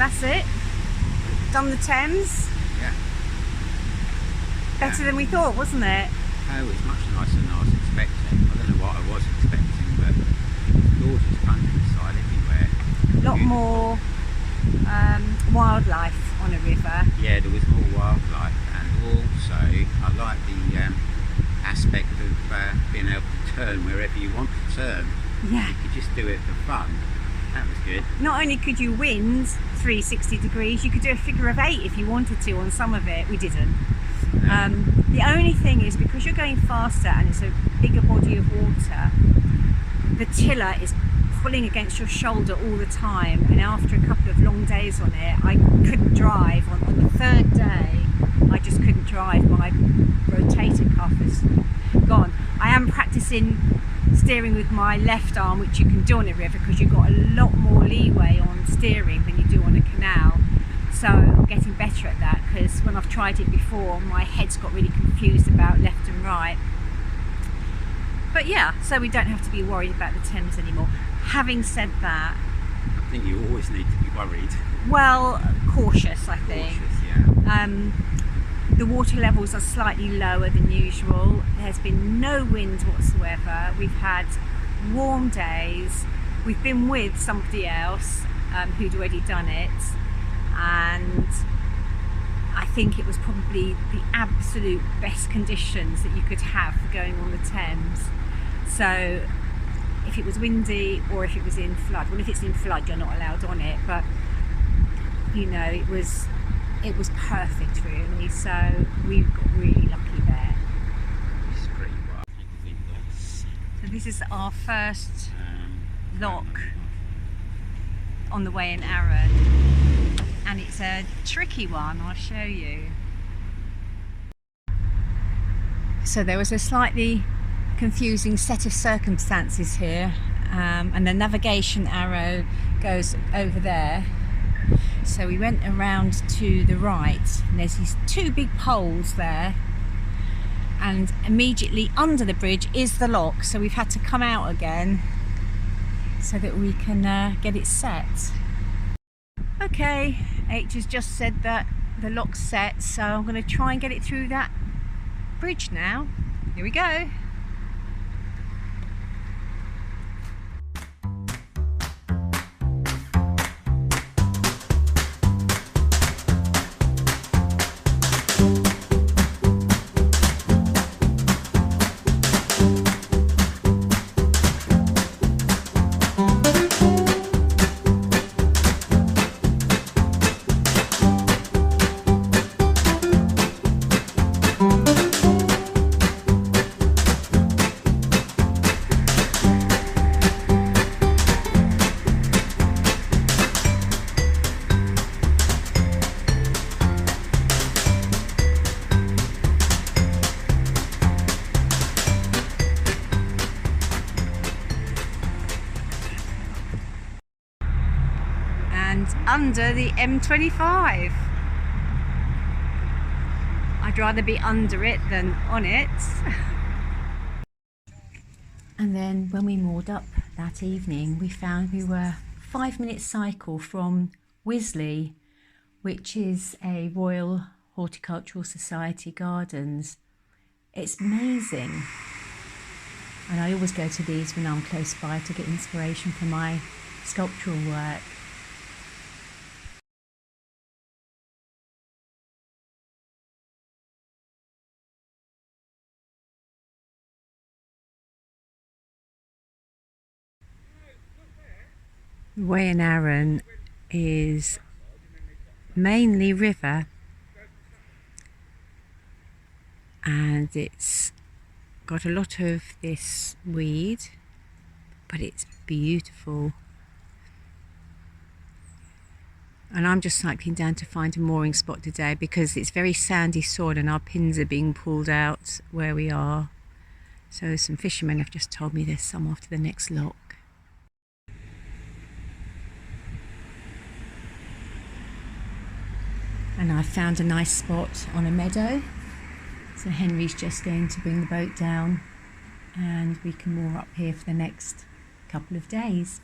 that's it. Done the Thames. Yeah. Better than we thought, wasn't it? Oh, it was much nicer than I was expecting. I don't know what I was expecting, but it's gorgeous countryside everywhere. A lot more wildlife on a river. Yeah, there was more wildlife, and also I like the aspect of being able to turn wherever you want to turn. Yeah. You could just do it for fun. That was good. Not only could you wind 360 degrees, you could do a figure of 8 if you wanted to on some of it. We didn't. No. The only thing is, because you're going faster and it's a bigger body of water, the tiller is pulling against your shoulder all the time, and after a couple of long days on it, I couldn't drive. On the third day, I just couldn't drive. My rotator cuff is gone. I am practicing steering with my left arm, which you can do on a river because you've got a lot more leeway on steering than you do on a canal. So I'm getting better at that, because when I've tried it before, my head's got really confused about left and right. But yeah, so we don't have to be worried about the Thames anymore. Having said that, I think you always need to be worried. well, cautious, I think. Cautious, yeah. The water levels are slightly lower than usual. There's been no wind whatsoever. We've had warm days. We've been with somebody else who'd already done it, and I think it was probably the absolute best conditions that you could have for going on the Thames. So if it was windy or if it was in flood, well, if it's in flood you're not allowed on it, but you know, it was perfect really, so we got really lucky there. It's pretty wild. So this is our first lock on the way in Arran, and it's a tricky one. I'll show you. So there was a slightly confusing set of circumstances here, and the navigation arrow goes over there. So we went around to the right, and there's these two big poles there, and immediately under the bridge is the lock, so we've had to come out again so that we can get it set. Okay, H has just said that the lock's set, so I'm going to try and get it through that bridge now. Here we go. Under the M25. I'd rather be under it than on it. And then when we moored up that evening, we found we were 5-minute cycle from Wisley, which is a Royal Horticultural Society gardens. It's amazing. And I always go to these when I'm close by to get inspiration for my sculptural work. The Wey in Arran is mainly river, and it's got a lot of this weed, but it's beautiful. And I'm just cycling down to find a mooring spot today because it's very sandy soil and our pins are being pulled out where we are. So some fishermen have just told me there's some off to the next lock. And I've found a nice spot on a meadow. So Henry's just going to bring the boat down and we can moor up here for the next couple of days.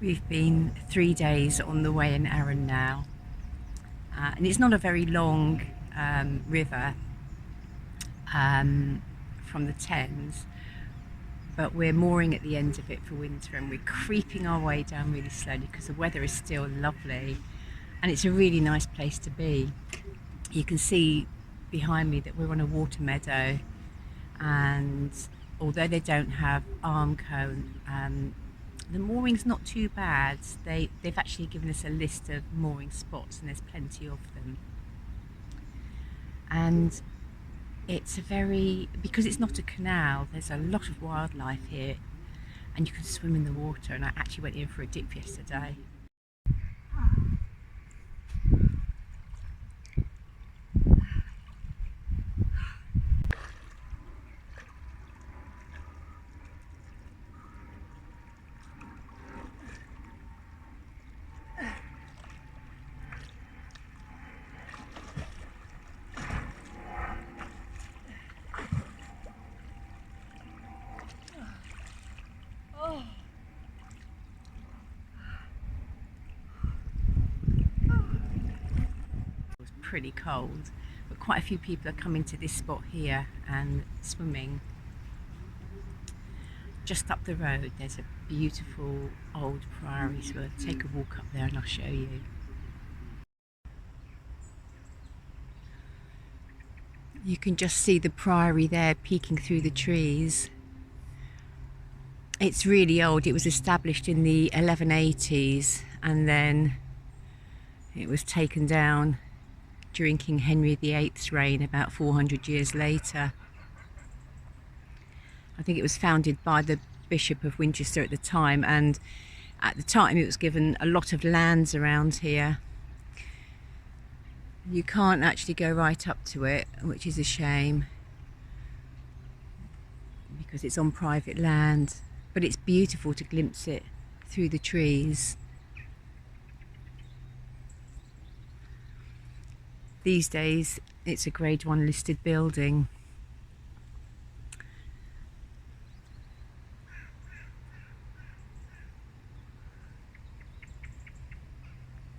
We've been 3 days on the Wey and Arun now, and it's not a very long river from the Thames, but we're mooring at the end of it for winter, and we're creeping our way down really slowly because the weather is still lovely and it's a really nice place to be. You can see behind me that we're on a water meadow, and although they don't have arm cone, the mooring's not too bad. They've actually given us a list of mooring spots, and there's plenty of them. And it's because it's not a canal, there's a lot of wildlife here, and you can swim in the water, and I actually went in for a dip yesterday. Pretty cold, but quite a few people are coming to this spot here and swimming. Just up the road there's a beautiful old priory, so we'll take a walk up there and I'll show you. You can just see the priory there peeking through the trees. It's really old. It was established in the 1180s and then it was taken down during King Henry VIII's reign about 400 years later. I think it was founded by the Bishop of Winchester at the time, and at the time it was given a lot of lands around here. You can't actually go right up to it, which is a shame because it's on private land, but it's beautiful to glimpse it through the trees. These days it's a Grade 1 listed building.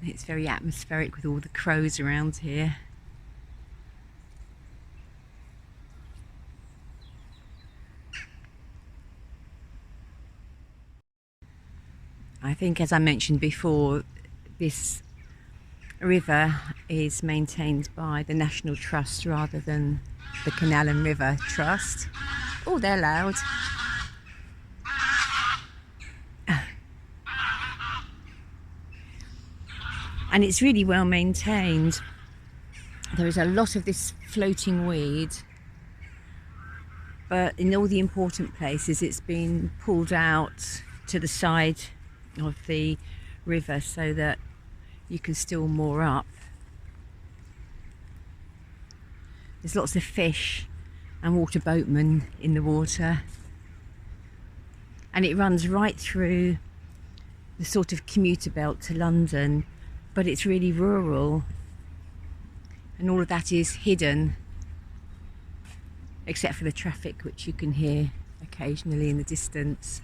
It's very atmospheric with all the crows around here. I think, as I mentioned before, this river is maintained by the National Trust rather than the Canal and River Trust. Oh, they're loud. And it's really well maintained. There is a lot of this floating weed, but in all the important places it's been pulled out to the side of the river so that you can still moor up. There's lots of fish and water boatmen in the water, and it runs right through the sort of commuter belt to London, but it's really rural, and all of that is hidden except for the traffic, which you can hear occasionally in the distance.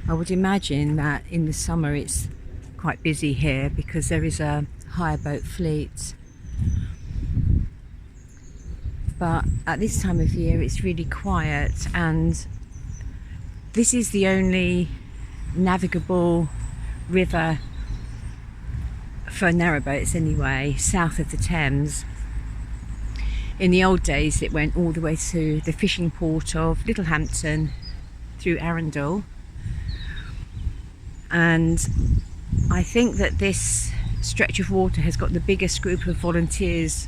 I would imagine that in the summer it's quite busy here because there is a hire boat fleet, but at this time of year it's really quiet, and this is the only navigable river for narrowboats anyway, south of the Thames. In the old days it went all the way to the fishing port of Littlehampton through Arundel. And I think that this stretch of water has got the biggest group of volunteers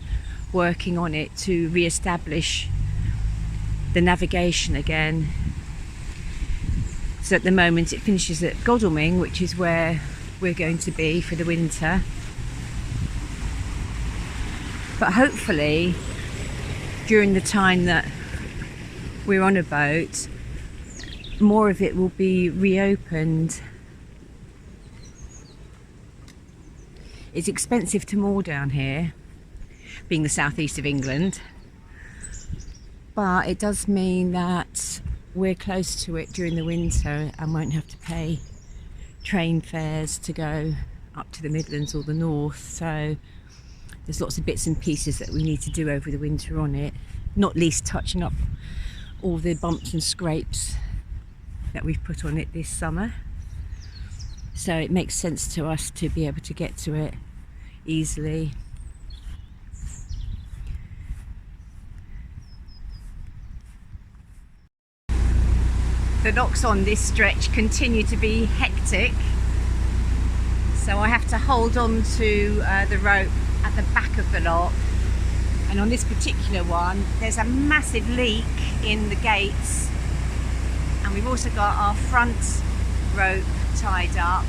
working on it to re-establish the navigation again. So at the moment it finishes at Godalming, which is where we're going to be for the winter. But hopefully during the time that we're on a boat, more of it will be reopened. It's expensive to moor down here, being the southeast of England, but it does mean that we're close to it during the winter and won't have to pay train fares to go up to the Midlands or the north. So there's lots of bits and pieces that we need to do over the winter on it, not least touching up all the bumps and scrapes that we've put on it this summer. So it makes sense to us to be able to get to it easily. The locks on this stretch continue to be hectic, so I have to hold on to the rope at the back of the lock. And on this particular one, there's a massive leak in the gates, and we've also got our front rope tied up.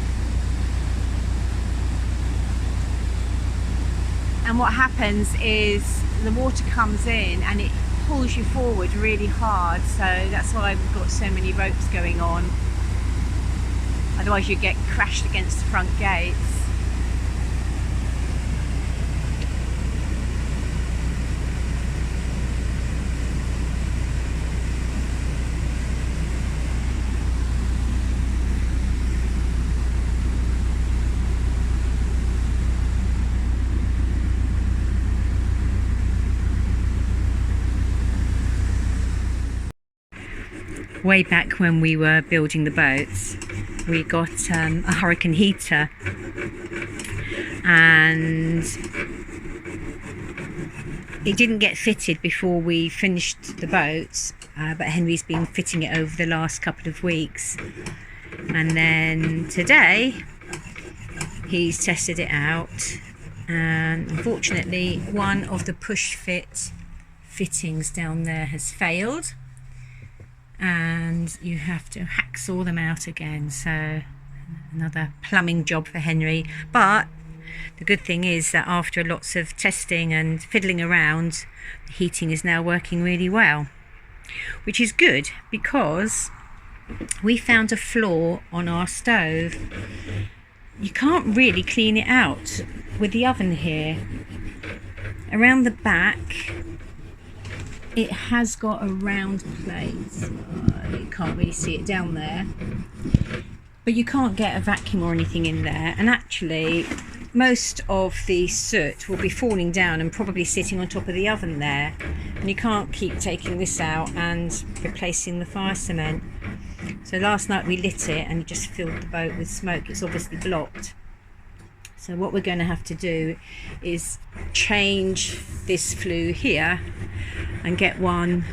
And what happens is the water comes in and it pulls you forward really hard, so that's why we've got so many ropes going on. Otherwise you get crashed against the front gates. Way back when we were building the boats, we got a hurricane heater, and it didn't get fitted before we finished the boats, but Henry's been fitting it over the last couple of weeks, and then today he's tested it out, and unfortunately one of the push fit fittings down there has failed, and you have to hacksaw them out again. So another plumbing job for Henry. But the good thing is that after lots of testing and fiddling around, the heating is now working really well, which is good because we found a flaw on our stove. You can't really clean it out with the oven here. Around the back it has got a round plate. You can't really see it down there, but you can't get a vacuum or anything in there, and actually most of the soot will be falling down and probably sitting on top of the oven there, and you can't keep taking this out and replacing the fire cement. So last night we lit it and it just filled the boat with smoke. It's obviously blocked. So what we're going to have to do is change this flue here and get one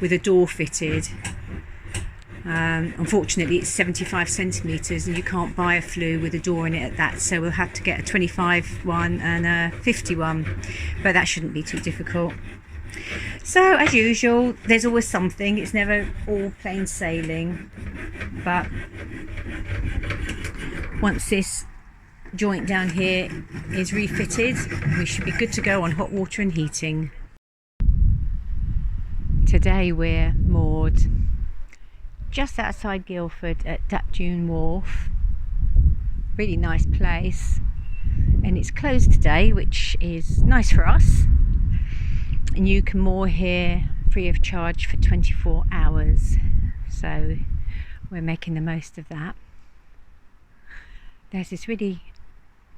with a door fitted. Unfortunately it's 75 centimetres and you can't buy a flue with a door in it at that, so we'll have to get a 25 one and a 50 one, but that shouldn't be too difficult. So as usual, there's always something, it's never all plain sailing, but once this joint down here is refitted, we should be good to go on hot water and heating. Today we're moored just outside Guildford at Dune Wharf. Really nice place, and it's closed today, which is nice for us, and you can moor here free of charge for 24 hours, so we're making the most of that. There's this really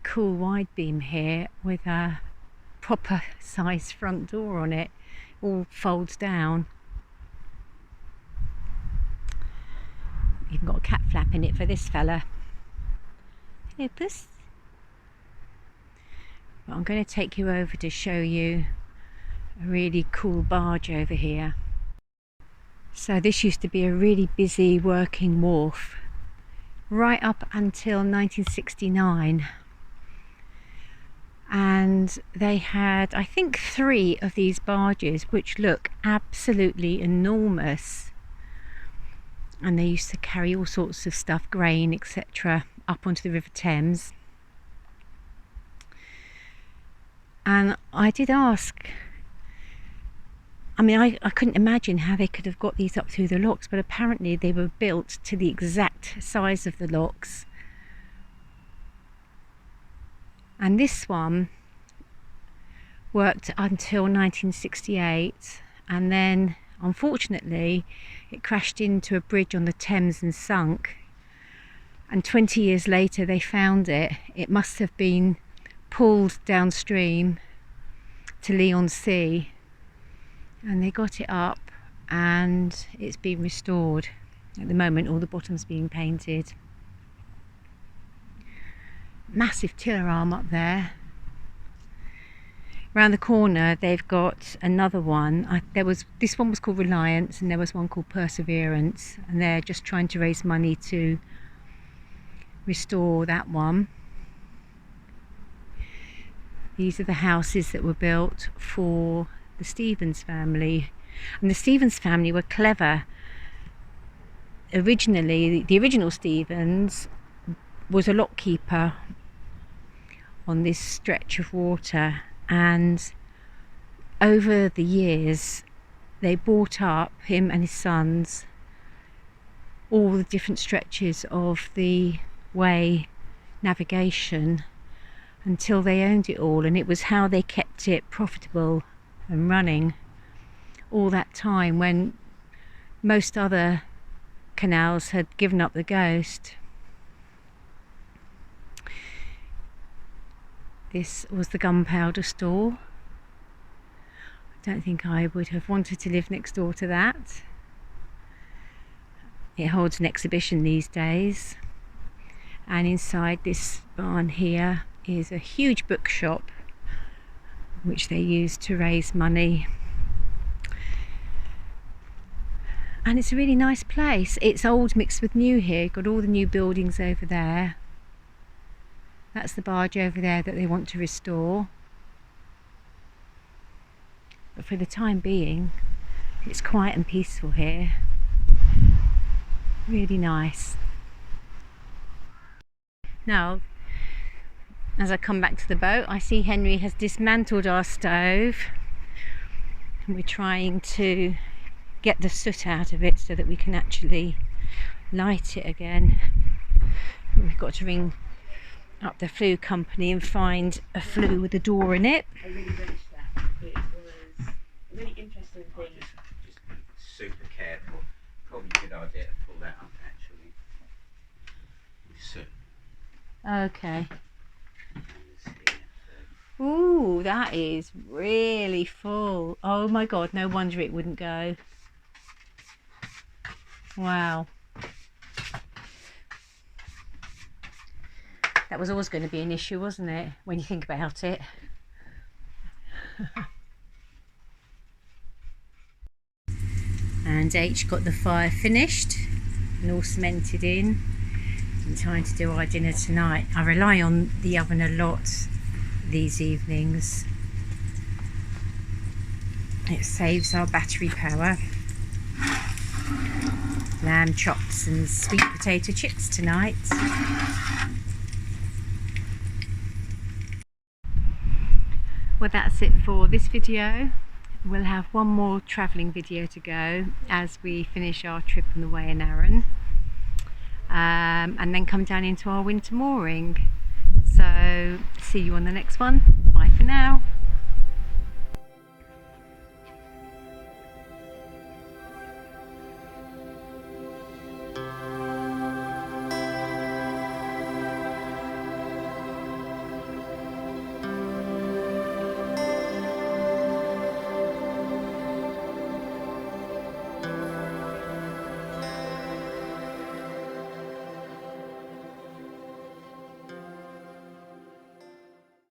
cool wide beam here with a proper size front door on it, all folds down. Even got a cat flap in it for this fella. Hello, puss. But I'm going to take you over to show you a really cool barge over here. So this used to be a really busy working wharf right up until 1969, and they had, I think, 3 of these barges which look absolutely enormous, and they used to carry all sorts of stuff, grain, etc., up onto the River Thames. And I did ask, I mean, I couldn't imagine how they could have got these up through the locks, but apparently they were built to the exact size of the locks. And this one worked until 1968, and then unfortunately it crashed into a bridge on the Thames and sunk. And 20 years later they found it. It must have been pulled downstream to Leigh-on-Sea, and they got it up and it's been restored. At the moment all the bottom's being painted. Massive tiller arm up there. Around the corner they've got another one. This one was called Reliance, and there was one called Perseverance, and they're just trying to raise money to restore that one. These are the houses that were built for the Stevens family, and the Stevens family were clever. Originally, the original Stevens was a lock keeper on this stretch of water, and over the years they bought up, him and his sons, all the different stretches of the Wey navigation until they owned it all, and it was how they kept it profitable and running all that time when most other canals had given up the ghost. This was the gunpowder store. I don't think I would have wanted to live next door to that. It holds an exhibition these days, and inside this barn here is a huge bookshop which they use to raise money. And it's a really nice place. It's old mixed with new here. You've got all the new buildings over there. That's the barge over there that they want to restore. But for the time being, it's quiet and peaceful here. Really nice. Now, as I come back to the boat, I see Henry has dismantled our stove, and we're trying to get the soot out of it so that we can actually light it again. We've got to ring up the flue company and find a flue with a door in it. I really relished that. It was a really interesting thing. Just be super careful. Probably a good idea to pull that up actually. Okay. Ooh, that is really full. Oh my god, no wonder it wouldn't go. Wow. That was always going to be an issue, wasn't it, when you think about it? And H got the fire finished and all cemented in time to do our dinner tonight. I rely on the oven a lot these evenings. It saves our battery power. Lamb chops and sweet potato chips tonight. Well, that's it for this video. We'll have one more travelling video to go as we finish our trip on the Wey and Arran, and then come down into our winter mooring. So see you on the next one. Bye for now.